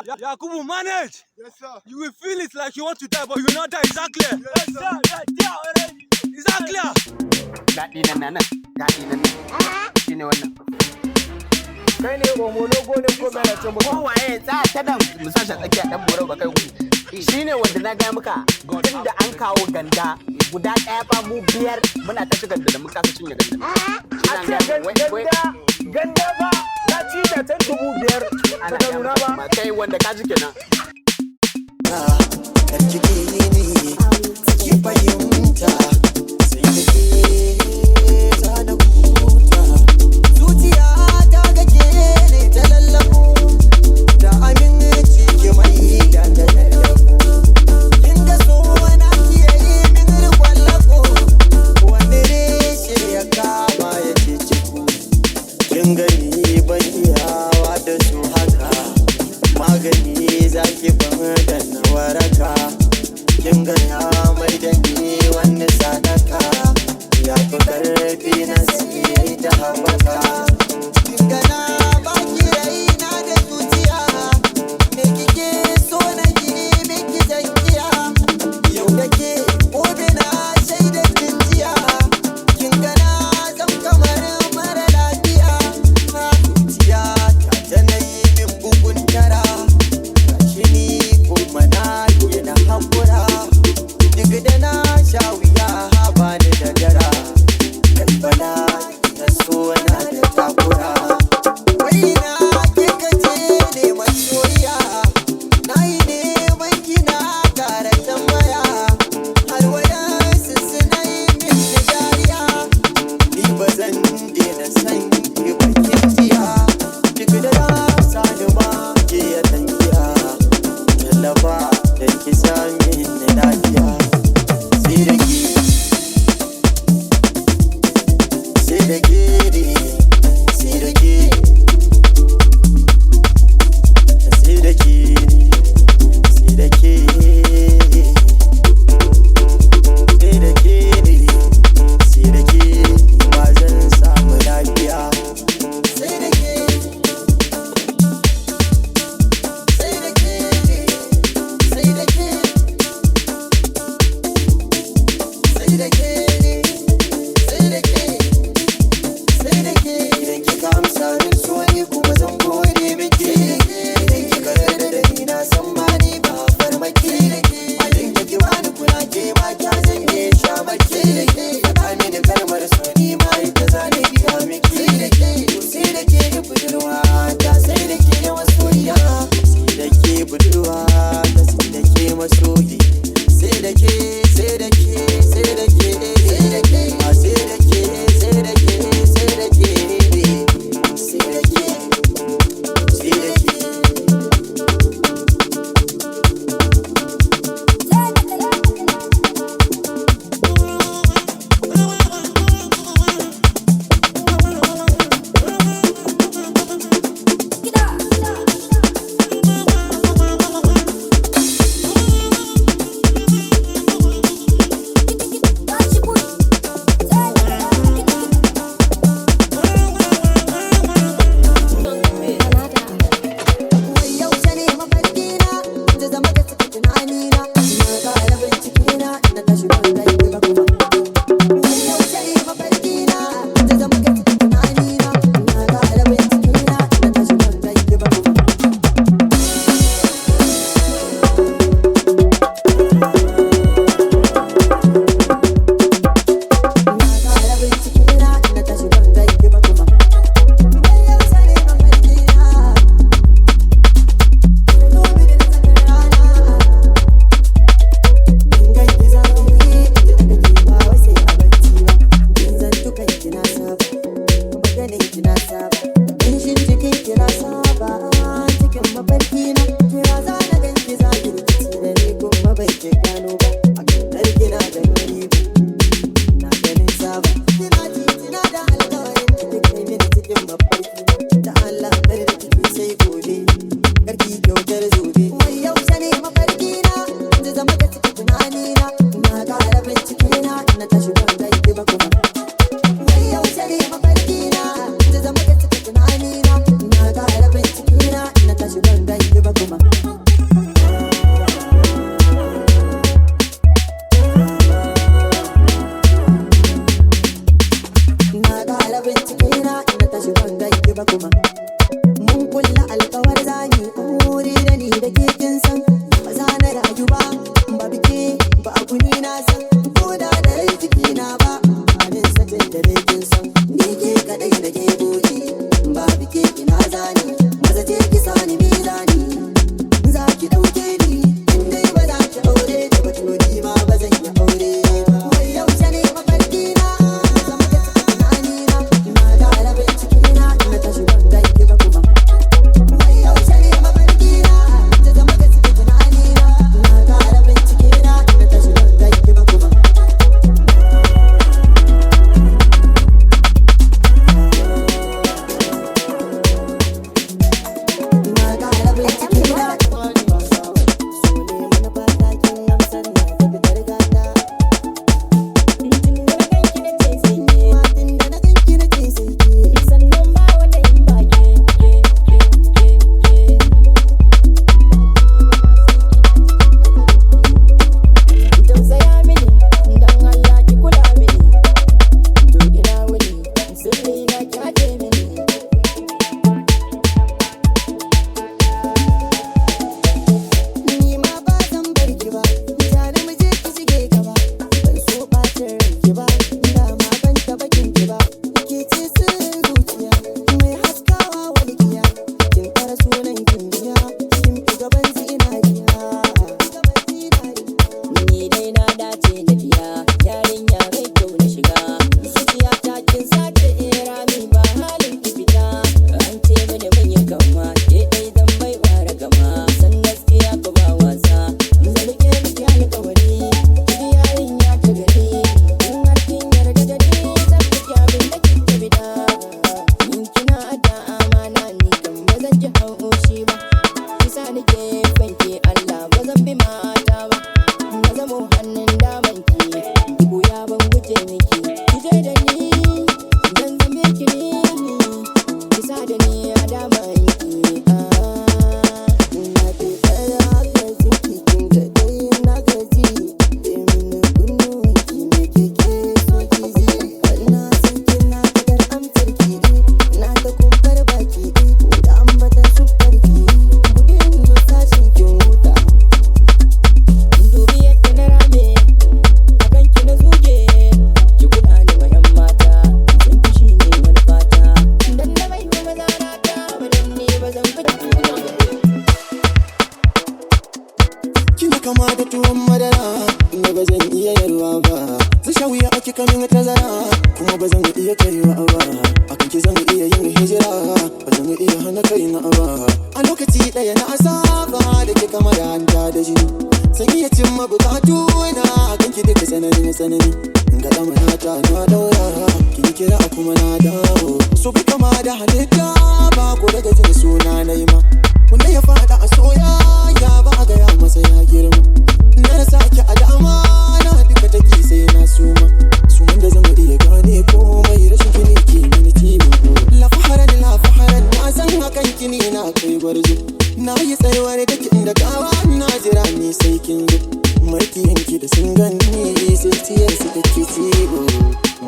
Yakubu, manage. Yes, sir. You will feel it like you want to die, but you will not die. Is that clear? Yes, sir. Is that clear? Daɗi nan. Shi ne wannan. Kai ne homono gone ko mai na tambo. Kowaye za ta nan musashi tsakiya ɗan boro ba kai gudu. Shi ne wanda na ga muka tun da an kawo ganda guda ɗaya ba mu biyar muna ta ci ganda da muka kasa cinye ganda. Ganda ba na ci da 5,000 ta nuna ba. Kai wanda ka ji kenan. Karkike ne ki fahimta sai da ke zana kuta zuciya ta gake ne ta lallabu da aminci ki mai da lallabu inda so na kiyaye min rikon lako wanda reshe ya kama ya ce ciku kin gani ban iyawa da su haka magani zaki ban da na waraka kin ga ya mai da ni wani sadaka ya fi karfi na siya ta haɓaka kin ga na baki raina da zuciya me kike so na yi miki zankiya yau da ke gobe na shaida jiya kin ga na zam kamar mara lafiya zuciya ta na yi min bugun tara ni kuma na yi na haƙura duk da na sha wuya ba ni da dara kalbana na so na da takura wai na ke Na ƙara bincike na ina tashi ban gaiki ba kuma. Mun kulla alƙawar zani aure da ni da ke kin san. Ba za na rayu ba, ba bike ba a kuni na san. Ko da rai jiki na ba, halin satin da dai kin san. Ni ke kaɗai da ke goge, ba bike ina zani. Maza ce ki sani mizani, za ki ɗauke ni. In dai ba za ki aure da ba ni ma ba zan yi aure ba. Wai yaushe ne mafarki na, zama da tunani na. Na ƙara bincike na ina tashi ban gaiki ba kuma. Wai yaushe ne mafarki na, ta zama da tunani na. Na ƙara bincike na ina tashi ban gaiki ba kuma. Na ƙara bincike na. So ne mana fata kin amsar na da fitar gata. Tun da na ganki na ce sai ke. Tun da na ganki na ce sai ke. Sannan ba wata yin ba ke. Tausaya mini, don Allah ki kula mini. To ina wuni, sirri na ki aje mini. Ni ma ba zan bar ki ba, tare mu je ki shige gaba. Ban so ɓacin ranki ba, dama ban taɓa kin ki ba. Ke ce sirrin zuciya, mai haskawa walƙiya. Kin ƙara sunan kin biya, kin fi gaban zinariya. Ni dai na dace na biya, yarinya mai kyau na shiga. Zuciya ta kin sace rami ba halin ki fita. An ce mini mun yi kama, ke dai zan bai ware gama. San gaskiya ko ba wasa, zan rike miki alƙawari. Ki yarinya ta gari, in har kin yarda da ni, zan miki abin da kike bida. In kina da amana ni kan ba zan ji haushi ba. Kisa nike fanke Allah ba zan bi mata ba. Na zamo hannun daman ki, dubu ya ban guje miki. Ki je da ni, zan zame ki ni. Kisa da ni a daman ki. Na fi tsaya haka zinki kin ga dai na gaji. Mini kunnuwan ki me kike so ki ji. Na san kina fitar amsar ki. Na ta kumfar baki, da ambatan sufar ki. Buɗin sashin kin huta. Dubi yadda na rame, a kanki na zuge. Ki kula ni ma 'yan mata, san ki shi ne manufata. Dan na bai wa maza na ta, wadan ne ba zan fita. Kina kama da tuwon madara, ina ba zan iya yarwa ba. Zai sha wuya ake kamin tazara, kuma ba zan iya kaiwa ba. Akan ki zan iya yin hijira, ba zan iya hana kaina ba. A lokaci ɗaya na saba da ke kama da hanta da jini. San iya cimma bukatu na, akan ki duka tsanani. Ga ɗamana ta na daura, kin kira kuma na dawo. So bai kama da halitta ba, ko daga jin suna na yi ma. Wanda ya fada a soyayya ba a gaya masa ya girma. Na rasa ki a dama na duka take sai na suma. Suman da zan iya gane komai rashin kini ke mini ciwo. Lafaharan na san hakan kini na kai gwarzo. Na yi tsayuwar da kin da kawa na jira ni sai kin zo. Markiyin ki da sun gani sai tiyar su take ciwo.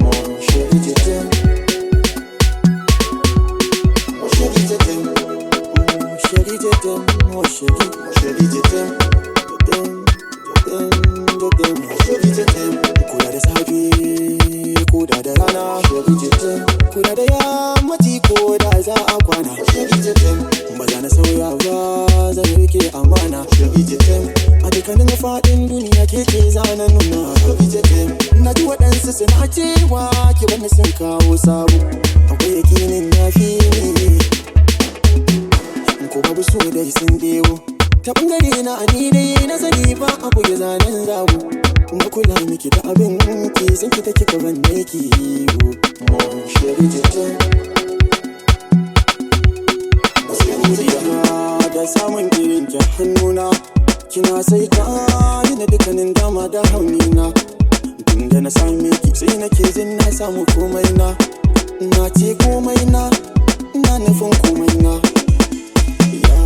Mo shari jetem, mo shari jetem, mo shari jetem, mo shari jetem, mo shari jetem. Kula da safe, kula da rana, shari jetem. Kula da yammaci ko da za a kwana, shari jetem. Ba za na sauya ba, zan rike amana, shari jetem. A dukkanin faɗin duniya ke zana nuna, shari jetem. Na ji waɗansu suna cewa ki wani sun kawo sabo. Akwai yakinin na fi ni, ko babu so dai sun dewo. Ta ɓangare na ni dai na sani ba abu ya zanen zabo. Kuma kula miki da abin ki san ki take ka banne ki yiwo. Mo shari jetem, da samun irin ki hannuna. Kina sai ta yi na dukkanin dama da haunina. Tunda na same ki sai nake jin na samu komai na. Na ce komai na, ina nufin komai na. Ya